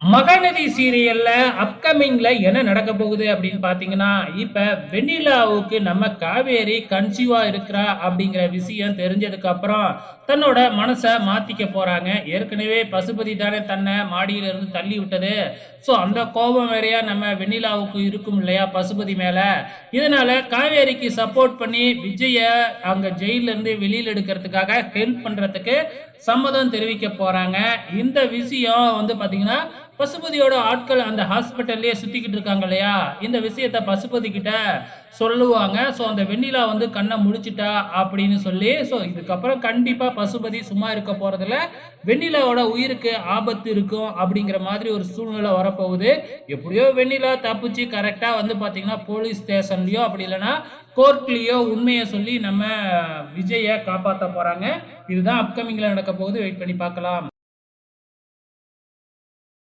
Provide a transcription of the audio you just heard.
மகாநதி சீரியல்ல அப்கமிங்ல என்ன நடக்க போகுது அப்படின்னு பார்த்தீங்கன்னா, இப்ப வெண்ணிலாவுக்கு நம்ம காவேரி கன்சீவா இருக்கிறா அப்படிங்கிற விஷயம் தெரிஞ்சதுக்கு அப்புறம், தன்னோட மனச மாத்திக்க போறாங்க. ஏற்கனவே பசுபதி தானே தன்ன மாடியில இருந்து தள்ளி விட்டது. ஸோ அந்த கோபம் வேறயா நம்ம வெண்ணிலாவுக்கு இருக்கும் இல்லையா பசுபதி மேல. இதனால காவேரிக்கு சப்போர்ட் பண்ணி விஜய அங்க ஜெயில்ல இருந்து வெளியில எடுக்கிறதுக்காக ஹெல்ப் பண்றதுக்கு சம்மதம் தெரிவிக்க போறாங்க. இந்த விஷயம் வந்து பார்த்தீங்கன்னா, பசுபதியோட ஆட்கள் அந்த ஹாஸ்பிட்டல்லயே சுத்திக்கிட்டு இருக்காங்க இல்லையா? இந்த விஷயத்த பசுபதி கிட்ட சொல்லுவாங்க. ஸோ அந்த வெண்ணிலா வந்து கண்ண முழிச்சுட்டா அப்படின்னு சொல்லி, ஸோ இதுக்கப்புறம் கண்டிப்பா பசுபதி சும்மா இருக்க போறதில்ல. வெண்ணிலாவோட உயிருக்கு ஆபத்து இருக்கும் அப்படிங்கிற மாதிரி ஒரு சூழ்நிலை வரப்போகுது. எப்படியோ வெண்ணிலா தப்பிச்சு கரெக்ட்டா வந்து பார்த்தீங்கன்னா, போலீஸ் ஸ்டேஷன்லயோ அப்படி இல்லன்னா கோர்ட்லயோ உண்மைய சொல்லி நம்ம விஜய காப்பாத்த போறாங்க. இதுதான் அப்கமிங்ல நடக்க போகுது. வெயிட் பண்ணி பார்க்கலாம்.